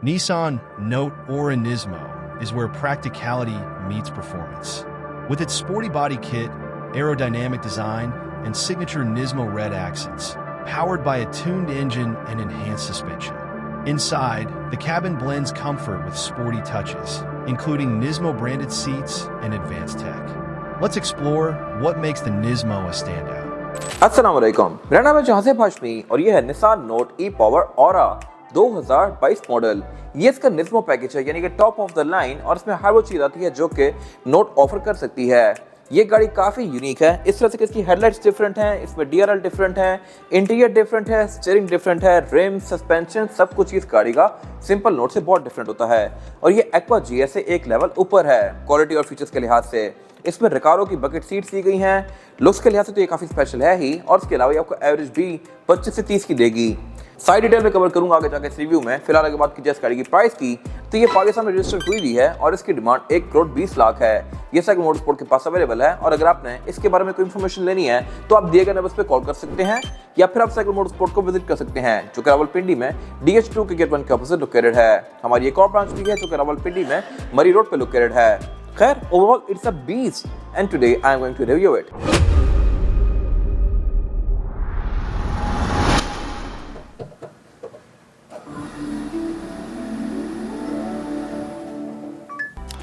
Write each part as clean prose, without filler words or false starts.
Nissan Note Aura Nismo is where practicality meets performance. With its sporty body kit, aerodynamic design, and signature Nismo red accents, powered by a tuned engine and enhanced suspension. Inside, the cabin blends comfort with sporty touches, including Nismo-branded seats and advanced tech. Let's explore what makes the Nismo a standout. अस्सलाम वालेकुम, मेरा नाम है जहाज़ेब हाशमी और ये है Nissan note ई-पावर aura 2022 model. ये इसका निस्मो पैकेज है, यानी कि टॉप ऑफ द लाइन, और इसमें हर वो चीज़ आती है जो कि नोट ऑफर कर सकती है। ये गाड़ी काफ़ी यूनिक है, इस तरह से कि इसकी हेडलाइट्स डिफरेंट हैं, इसमें DRL डिफरेंट है, इंटीरियर डिफरेंट है, स्टीयरिंग डिफरेंट है, रिम, सस्पेंशन, सब कुछ इस गाड़ी का सिंपल नोट से बहुत डिफरेंट होता है। और ये एक्वा GS से एक लेवल ऊपर है क्वालिटी और फीचर्स के लिहाज से। इसमें रिकारो की बकेट सीट्स दी गई हैं, लुक्स के लिहाज से तो ये काफ़ी स्पेशल है ही, और इसके अलावा ये आपको एवरेज भी 25 से 30 की देगी। साइड डिटेल में कवर करूंगा आगे जाके इस रिव्यू में। फिलहाल अगर बात की जाए इस गाड़ी की प्राइस की, तो ये पाकिस्तान में रजिस्टर हुई हुई है और इसकी डिमांड 1 करोड़ 20 लाख है। ये साइकिल मोटरस्पोर्ट के पास अवेलेबल है, और अगर आपने इसके बारे में कोई इन्फॉर्मेशन लेनी है तो आप दिए गए नंबर पे कॉल कर सकते हैं, या फिर आप साइकिल मोटरस्पोर्ट को विजिट कर सकते हैं, जो कि रावलपिंडी में DH2 के गेट 1 के ऑपोजिट लोकेटेड है। हमारी एक और ब्रांच भी है जो कि रावलपिंडी में मरी रोड पे लोकेटेड है। खैर, overall it's a beast, and today I am going to review it.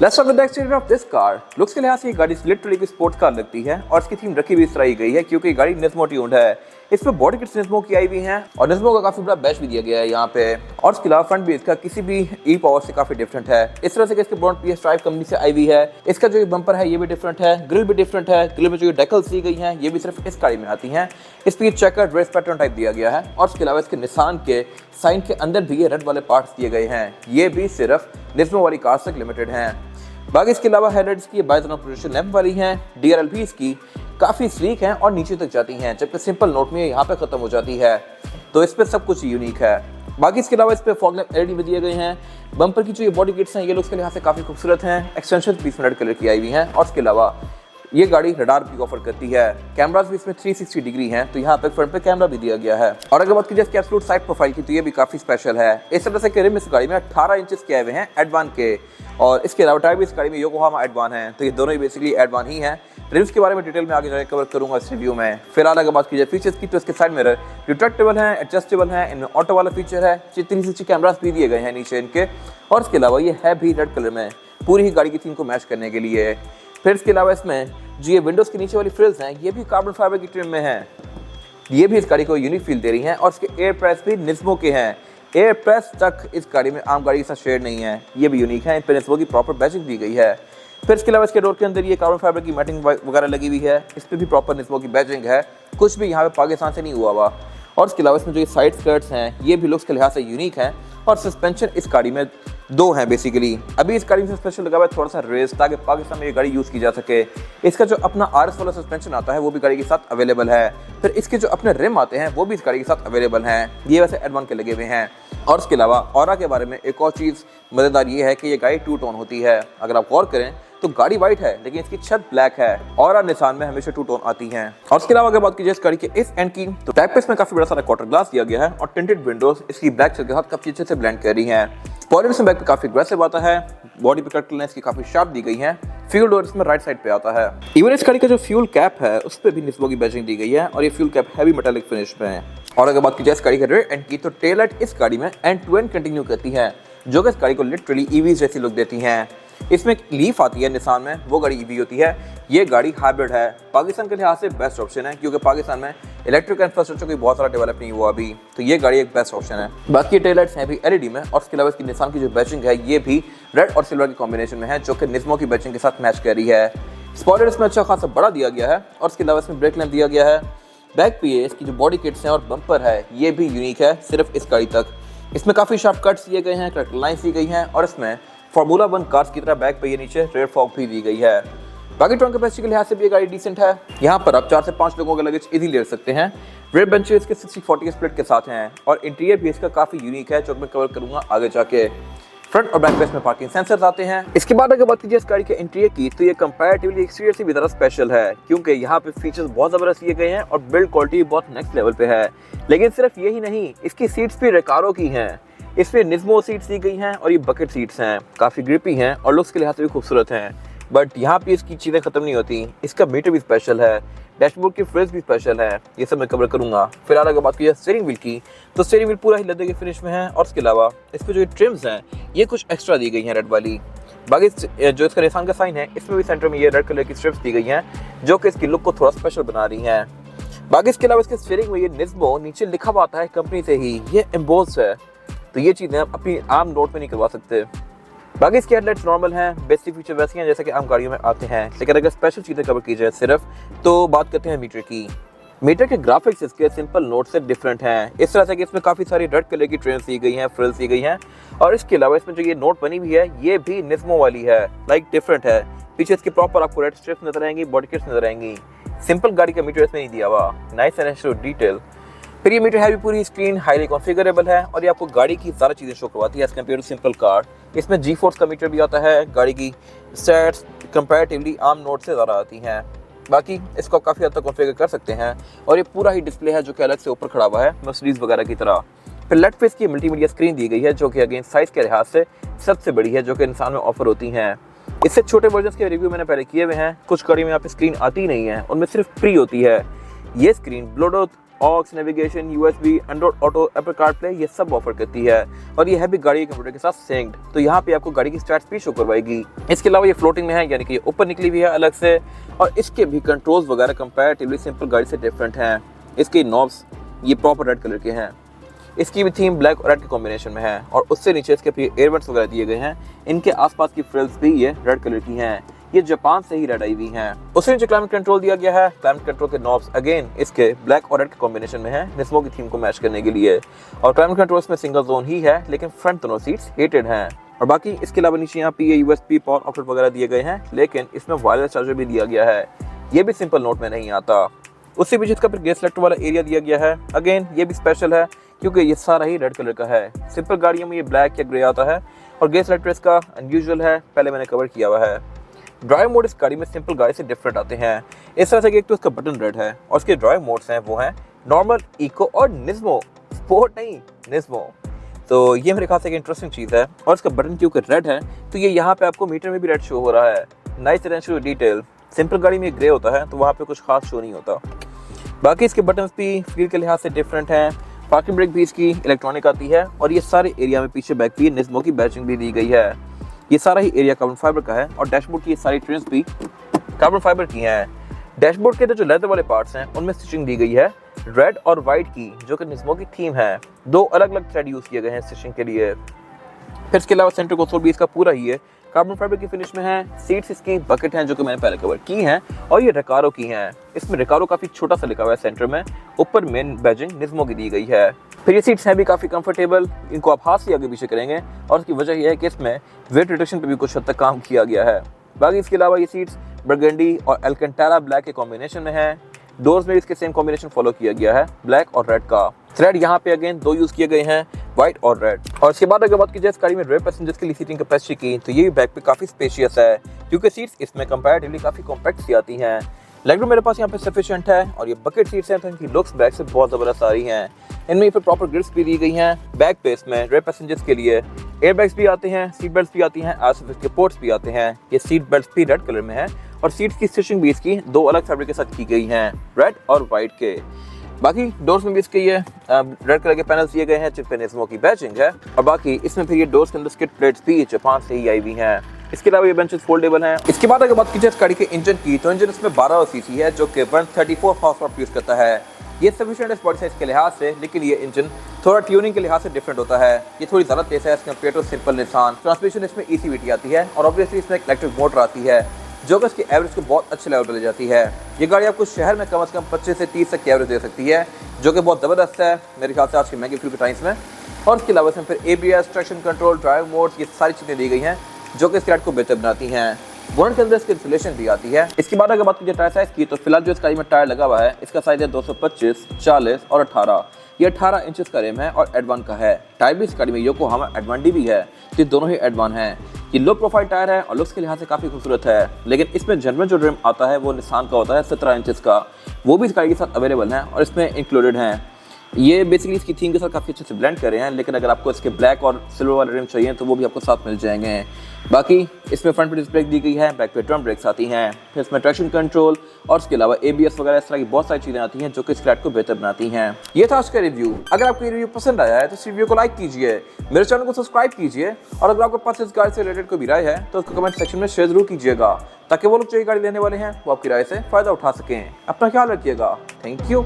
Let's talk about the exterior of this car. Looks के लिहाज से ये गाड़ी लिटरली की स्पोर्ट्स कार लगती है, और इसकी थीम रखी भी इस तरह ही गई है क्योंकि ये गाड़ी निस्मो ट्यून्ड है। इसमें बॉडी किट्स निस्मो की आई हुई हैं, और निस्मो का काफी बड़ा बैच भी दिया गया है यहाँ पे। और इसके अलावा फ्रंट भी इसका किसी भी ई-पावर से काफी डिफरेंट है। इस तरह से कि इसके बॉन्ड PS ड्राइव कंपनी से आई हुई है। इसका जो बम्पर है ये भी डिफरेंट है, ग्रिल भी डिफरेंट है। ग्रिल में जो डेकल्स दी गई हैं ये भी सिर्फ इस गाड़ी में आती हैं। इस पर चेकर्ड रेस पैटर्न टाइप दिया गया है, और इसके अलावा इसके निसान के साइन के अंदर भी ये रेड वाले पार्ट्स दिए गए हैं। ये भी सिर्फ निस्मो वाली कार तक लिमिटेड हैं। बाकी इसके अलावा हेडलाइट्स की बाइजोनल पोजीशन लैंप वाली हैं। DRL भी इसकी काफ़ी स्लीक हैं और नीचे तक जाती हैं, जबकि सिंपल नोट में यहाँ पे ख़त्म हो जाती है। तो इस पे सब कुछ यूनिक है। बाकी इसके अलावा इस पे फॉग लैंप LED भी दिए गए हैं। बम्पर की जो ये बॉडी किट्स हैं ये लुक्स के लिहाज से काफ़ी खूबसूरत हैं। एक्सटेंशन पीस रेड कलर की आई हुई हैं, और इसके अलावा ये गाड़ी रडार भी ऑफर करती है। कैमरास भी इसमें 360 डिग्री हैं, तो यहाँ पे फ्रंट पे कैमरा भी दिया गया है। और अगर बात की जाए इसकी एब्सोल्यूट साइड प्रोफाइल की, तो ये भी काफ़ी स्पेशल है। इस तरह से कि रिम इस गाड़ी में 18 इंचेस के आए हुए हैं एडवान के, और इसके अलावा टायर भी इस गाड़ी में योकोहामा एडवान है, तो ये दोनों ही बेसिकली एडवान ही हैं। रिम्स के बारे में डिटेल में आगे जाकर कवर करूंगा इस रिव्यू में। फिलहाल अगर बात की जाए फीचर्स की, तो इसके साइड मिरर रिट्रैक्टेबल हैं, एडजस्टेबल हैं, इनमें ऑटो वाला फीचर है, 360 कैमरास भी दिए गए हैं नीचे इनके, और इसके अलावा ये है भी रेड कलर में पूरी ही गाड़ी की थीम को मैच करने के लिए। फिर इसके अलावा इसमें जो ये विंडोज़ के नीचे वाली फ्रिल्स हैं ये भी कार्बन फाइबर की ट्रिम में हैं, ये भी इस गाड़ी को यूनिक फील दे रही हैं। और इसके एयर प्रेस भी निस्मो के हैं, एयर प्रेस तक इस गाड़ी में आम गाड़ी के साथ शेयर नहीं है, ये भी यूनिक है। इन पर निस्मो की प्रॉपर बैजिंग दी गई है। फिर इसके अलावा इसके डोर के अंदर ये कार्बन फाइबर की मैटिंग वगैरह लगी हुई है, इस पर भी प्रॉपर निस्मो की बैजिंग है, कुछ भी यहाँ पे पाकिस्तान से नहीं हुआ हुआ। और इसके अलावा इसमें जो ये साइड स्कर्ट्स हैं ये भी लुक्स के लिहाज से यूनिक हैं, और सस्पेंशन इस गाड़ी में 2 हैं बेसिकली। अभी इस गाड़ी में स्पेशल लगा हुआ है थोड़ा सा रेस, ताकि पाकिस्तान में ये गाड़ी यूज़ की जा सके। इसका जो अपना RS वाला सस्पेंशन आता है वो भी गाड़ी के साथ अवेलेबल है। फिर इसके जो अपने रिम आते हैं वो भी इस गाड़ी के साथ अवेलेबल हैं, ये वैसे एडवान के लगे हुए हैं। और इसके अलावा ऑरा के बारे में एक और चीज़ मज़ेदार ये है कि ये गाड़ी 2 टोन होती है। अगर आप गौर करें तो गाड़ी व्हाइट है लेकिन इसकी छत ब्लैक है, और निसान में हमेशा 2 टोन आती हैं। और इसके अलावा अगर बात की जाए इस गाड़ी के इस एंड की, तो टाइप पे इसमें काफी बड़ा सारा क्वार्टर ग्लास दिया गया है, और टिंटेड विंडोज इसकी ब्लैक छत के साथ काफी अच्छे से ब्लेंड कर रही हैं। स्पॉयलर इसमें बैक पे काफी अग्रेसिव आता है, बॉडी पे कट इसकी काफी शार्प दी गई है। फ्यूल डोर इसमें राइट साइड पे आता है। इवन इस गाड़ी का जो फ्यूल कैप है उस पर भी निस्मो की बैजिंग दी गई है, और ये fuel cap heavy metallic finish में है। और अगर बात की जाए इस गाड़ी के रेयर एंड की, तो टेल लाइट इस गाड़ी में एंड टू एंड कंटिन्यू करती है, जो कि इस गाड़ी को लिटरली EV जैसी लुक देती हैं। इसमें लीफ आती है निसान में, वो गाड़ी EV होती है। ये गाड़ी हाइब्रिड है, पाकिस्तान के लिहाज से बेस्ट ऑप्शन है, क्योंकि पाकिस्तान में इलेक्ट्रिक इंफ्रास्ट्रक्चर कोई बहुत सारा डेवलप नहीं हुआ अभी, तो ये गाड़ी एक बेस्ट ऑप्शन है। बाकी टेल लाइट्स हैं भी LED में, और इसके अलावा इसकी निसान की जो बैचिंग है ये भी रेड और सिल्वर के कॉम्बिनेशन में है, जो कि निस्मो की बैचिंग के साथ मैच कर रही है। स्पॉयलर इसमें अच्छा खासा बड़ा दिया गया है, और इसके अलावा इसमें ब्रेक लैंप दिया गया है। बैक पे इसकी जो बॉडी किट्स हैं और बम्पर है ये भी यूनिक है सिर्फ इस गाड़ी तक। इसमें काफ़ी शार्प कट्स दिए गए हैं, करेक्ट लाइन्स दी गई हैं, और इसमें फार्मूला 1 कार्स की तरह बैक पे ये नीचे रेयर फॉग भी दी गई है। बाकी ट्रंक कैपेसिटी के लिहाज से भी ये गाड़ी डिसेंट है। यहाँ पर आप 4 से 5 लोगों का लगेज इजीली ले सकते हैं। रेयर बेंचेस इसके 60-40 स्प्लिट के साथ हैं, और इंटीरियर भी इसका काफ़ी यूनिक है, जो मैं कवर करूँगा आगे जाके। फ्रंट और बैक पे इसमें पार्किंग सेंसर्स आते हैं। इसके बाद अगर बात कीजिए इस गाड़ी के इंटीरियर की, तो ये कंपैरेटिवली एक्सटीरियर से भी ज़रा स्पेशल है, क्योंकि यहाँ पे फीचर्स बहुत ज़बरदस्त दिए गए हैं और बिल्ड क्वालिटी बहुत नेक्स्ट लेवल पे है। लेकिन सिर्फ यही नहीं, इसकी सीट्स भी रिकारो की हैं। इसमें निस्मो सीट्स दी गई हैं और ये बकेट सीट्स हैं, काफ़ी ग्रिपी हैं और लुक्स के लिहाज से भी खूबसूरत हैं। बट यहाँ पे इसकी चीज़ें ख़त्म नहीं होती, इसका मीटर भी स्पेशल है, डैशबोर्ड की फ्रिज भी स्पेशल है, ये सब मैं कवर करूँगा। फिलहाल अगर बात की जाए स्टीयरिंग व्हील की, तो स्टीयरिंग व्हील पूरा ही लेदर के फिनिश में है और इसके अलावा इस पर जो ट्रिम्स हैं ये कुछ एक्स्ट्रा दी गई हैं रेड वाली। बाकी जो इसका निशान का साइन है इसमें भी सेंटर में ये रेड कलर की स्ट्रिप्स दी गई हैं जो कि इसकी लुक को थोड़ा स्पेशल बना रही हैं। बाकी इसके अलावा इसके स्टीयरिंग में ये निस्मो नीचे लिखा हुआ आता है कंपनी से ही, ये एम्बोस्ड है, तो ये चीज़ें आप अपनी आम नोट में नहीं करवा सकते। बाकी इसके हेडलाइट्स नॉर्मल हैं, बेसिक फीचर वैसे हैं जैसे कि आम गाड़ियों में आते हैं, लेकिन अगर स्पेशल चीज़ें कवर की जाए सिर्फ तो बात करते हैं मीटर की। मीटर के ग्राफिक्स इसके सिंपल नोट से डिफरेंट हैं, इस तरह से कि इसमें काफ़ी सारी रेड कलर की ट्रेन्स दी गई हैं, फ्रिल्स दी गई हैं और इसके अलावा इसमें जो ये नोट बनी हुई है ये भी निस्मो वाली है, लाइक डिफरेंट है। पीछे इसके प्रॉपर आपको रेड स्ट्रिप्स नजर आएंगी, बॉडी किट्स नजर आएंगी। सिंपल गाड़ी का मीटर इसमें नहीं दिया हुआ, नाइस एंड नेचुरल डिटेल। फिर ये मीटर है भी पूरी स्क्रीन हाईली कॉन्फ़िगरेबल है और ये आपको गाड़ी की ज़्यादा चीज़ें शो करवाती है as compare to simple car. इसमें जी फोर्स का मीटर भी आता है, गाड़ी की स्टैट्स कंपैरेटिवली आम नोट से ज़्यादा आती हैं। बाकी इसको काफ़ी हद तक कॉन्फ़िगर कर सकते हैं और ये पूरा ही डिस्प्ले है जो कि अलग से ऊपर खड़ा हुआ है मर्सिडीज़ वगैरह की तरह। फिर लेफ्ट फेस की मल्टीमीडिया स्क्रीन दी गई है जो कि अगेन साइज़ के लिहाज से सबसे बड़ी है जो कि इंसान में ऑफर होती हैं। इससे छोटे वर्जन के रिव्यू मैंने पहले किए हुए हैं, कुछ गाड़ी में यहाँ पे स्क्रीन आती नहीं है, उनमें सिर्फ प्री होती है। ये screen Bluetooth, aux, navigation, USB, Android Auto, Apple CarPlay ये सब ऑफर करती है और ये है भी गाड़ी के कंप्यूटर के साथ सिंक्ड, तो यहाँ पे आपको गाड़ी की स्टैट्स भी शो करवाएगी। इसके अलावा ये फ्लोटिंग में है यानी कि ये ऊपर निकली हुई है अलग से और इसके भी कंट्रोल्स वगैरह कंपैरेटिवली सिंपल गाड़ी से डिफरेंट हैं। इसके नॉब्स ये प्रॉपर रेड कलर के हैं, इसकी भी थीम ब्लैक और रेड के कॉम्बिनेशन में है और उससे नीचे इसके एयरवेंट्स वगैरह दिए गए हैं, इनके आसपास की फ्रिल्स भी ये रेड कलर की हैं, ये जापान से ही रेड आई हुई हैं। उससे नीचे क्लाइमेट कंट्रोल दिया गया है, क्लाइमेट कंट्रोल के नॉब्स अगेन इसके ब्लैक और रेड के कॉम्बिनेशन में है निस्मो की थीम को मैच करने के लिए और क्लाइमेट कंट्रोल्स में सिंगल जोन ही है लेकिन फ्रंट दोनों सीट्स हीटेड हैं। और बाकी इसके अलावा नीचे यहाँ पे ये यूएसबी पावर आउटलेट वगैरह दिए गए हैं लेकिन इसमें वायरलेस चार्जर भी दिया गया है, ये भी सिंपल नोट में नहीं आता। उससे पीछे इसका फिर गैस सिलेक्टर वाला एरिया दिया गया है, अगेन ये भी स्पेशल है क्योंकि ये सारा ही रेड कलर का है। सिंपल गाड़ियों में ये ब्लैक या ग्रे आता है और गैस सिलेक्टर इसका अनयूजुअल है, पहले मैंने कवर किया हुआ है। ड्राइव मोड इस गाड़ी में सिंपल गाड़ी से डिफरेंट आते हैं, इस तरह से कि एक तो इसका बटन रेड है और इसके ड्राइव मोड्स हैं वो हैं नॉर्मल, इको और निस्मो, स्पोर्ट नहीं निस्मो। तो ये मेरे ख्याल से एक इंटरेस्टिंग चीज़ है और इसका बटन क्योंकि रेड है तो ये यहाँ पे आपको मीटर में भी रेड शो हो रहा है, नाइस नेचुरल डिटेल। सिंपल गाड़ी में ग्रे होता है तो वहाँ पे कुछ खास शो नहीं होता। बाकी इसके बटन्स भी फील के लिहाज से डिफरेंट हैं, पार्किंग ब्रेक भी इसकी इलेक्ट्रॉनिक आती है और ये सारे एरिया में पीछे बैक भी निस्मो की बैचिंग भी दी गई है। ये सारा ही एरिया कार्बन फाइबर का है और डैशबोर्ड की ये सारी ट्रिम्स भी कार्बन फाइबर की हैं। डैशबोर्ड के जो लेदर वाले पार्ट्स हैं उनमें स्टिचिंग दी गई है रेड और वाइट की जो कि निस्मो की थीम है, दो अलग अलग थ्रेड यूज़ किए गए हैं स्टिचिंग के लिए। फिर इसके अलावा सेंटर कंसोल भी इसका पूरा ही है, कार्बन फाइबर की फिनिश में है। सीट्स इसकी बकेट हैं जो कि मैंने पहले कवर की हैं और ये रेकारो की हैं, इसमें रेकारो काफ़ी छोटा सा लिखा हुआ है सेंटर में, ऊपर मेन बैजिंग निस्मो की दी गई है। फिर ये सीट्स हैं भी काफ़ी कंफर्टेबल, इनको आप हाथ से आगे पीछे करेंगे और उसकी वजह यह है कि इसमें वेट रिडक्शन पर भी कुछ हद तक काम किया गया है। बाकी इसके अलावा ये सीट्स बर्गंडी और एल्केंटारा ब्लैक के कॉम्बिनेशन में है, डोर्स में इसके सेम कॉम्बिनेशन फॉलो किया गया है ब्लैक और रेड का। थ्रेड यहाँ पे अगेन दो यूज किए गए हैं, व्हाइट और रेड। और इसके बाद अगर बात की जाए इस गाड़ी में रेयर पैसेंजर्स के लिए सीटिंग कैपेसिटी की तो ये भी बैक पे काफी स्पेशियस है क्योंकि सीट्स इसमें कंपैरेटिवली काफी कॉम्पैक्ट सी आती हैं। लेगरूम मेरे पास यहाँ पे सफिशिएंट है और ये बकेट सीट्स हैं तो इनकी लुक्स बैक से बहुत जबरदस्त आ रही हैं। इनमें फिर प्रॉपर ग्रिप्स भी दी गई हैं बैक पे, इसमें रेयर पैसेंजर्स के लिए एयर बैग्स भी आते हैं, सीट बेल्ट भी आती हैं, आसपास के पोर्ट्स भी आते हैं। ये सीट बेल्ट भी रेड कलर में है और सीट्स की स्टिचिंग भी इसकी दो अलग फैब्रिक के साथ की गई हैं, रेड और व्हाइट के। बाकी डोर्स में भी इसके ये रेड कलर के पैनल्स दिए गए हैं जिस पे निस्मो की बैचिंग है और बाकी इसमें फिर ये डोर्स के अंदर स्किड प्लेट्स भी जापान से ही आई हुई हैं। इसके अलावा ये बेंचेस फोल्डेबल हैं। इसके बाद अगर बात की जाए इस गाड़ी के इंजन की तो इंजन इसमें 12 सीसी है जो कि 134 हॉर्स पावर प्रोड्यूस करता है। ये सफिशिएंट है बॉडी साइज के लिहाज से, लेकिन ये इंजन थोड़ा ट्यूनिंग के लिहाज से डिफरेंट होता है। ये थोड़ी ज़्यादा तेज है compare to simple Nissan. Transmission इसमें ECVT आती है और ऑब्वियसली इसमें इलेक्ट्रिक मोटर आती है जो कि इसकी एवरेज को बहुत अच्छे लेवल पर ले जाती है। ये गाड़ी आपको शहर में कम से कम 25 से 30 तक की एवरेज दे सकती है जो कि बहुत ज़बरदस्त है मेरे ख्याल से आज के महंगे फ्यूल के टाइम्स में। और इसके अलावा इसमें फिर ABS, traction control, drive modes, ये सारी चीज़ें दी गई हैं जो कि इस गाड़ी को बेहतर बनाती हैं। बोनट के अंदर इसकी इंसुलेशन भी आती है। इसके बाद अगर बात की जाए टायर साइज की तो फिलहाल जो इस गाड़ी में टायर लगा हुआ है इसका साइज है 225, 40 और 18। ये 18 इंचेस का रिम है और एडवान का है। टायर भी इस गाड़ी में योकोहामा एडवान भी है, ये दोनों ही एडवान हैं। ये लो प्रोफाइल टायर है और लुक्स के लिहाज से काफ़ी खूबसूरत है, लेकिन इसमें जनरल जो रिम आता है वो निसान का होता है 17 इंचेस का, वो भी इस गाड़ी के साथ अवेलेबल है और इसमें इंक्लूडेड हैं। ये बेसिकली इसकी थीम के साथ काफ़ी अच्छे से ब्लेंड कर रहे हैं, लेकिन अगर आपको इसके ब्लैक और सिल्वर वाले रिम चाहिए तो वो भी आपको साथ मिल जाएंगे। बाकी इसमें फ्रंट पे डिस्क ब्रेक दी गई है, बैक पे ड्रम ब्रेक्स आती हैं, फिर इसमें ट्रैक्शन कंट्रोल और उसके अलावा ABS वगैरह इस तरह की बहुत सारी चीज़ें आती हैं जो कि इस फ्लैट को बेहतर बनाती हैं। ये था आज का रिव्यू। अगर आपको ये रिव्यू पसंद आया है तो इस रिव्यू को लाइक कीजिए, मेरे चैनल को सब्सक्राइब कीजिए, और अगर आपके पास इस गाड़ी से रिलेटेड कोई भी राय है तो उसको कमेंट सेक्शन में शेयर जरूर कीजिएगा, ताकि वो लोग जो ये गाड़ी लेने वाले हैं वो आपकी राय से फ़ायदा उठा सकें। अपना ख्याल रखिएगा। Thank you.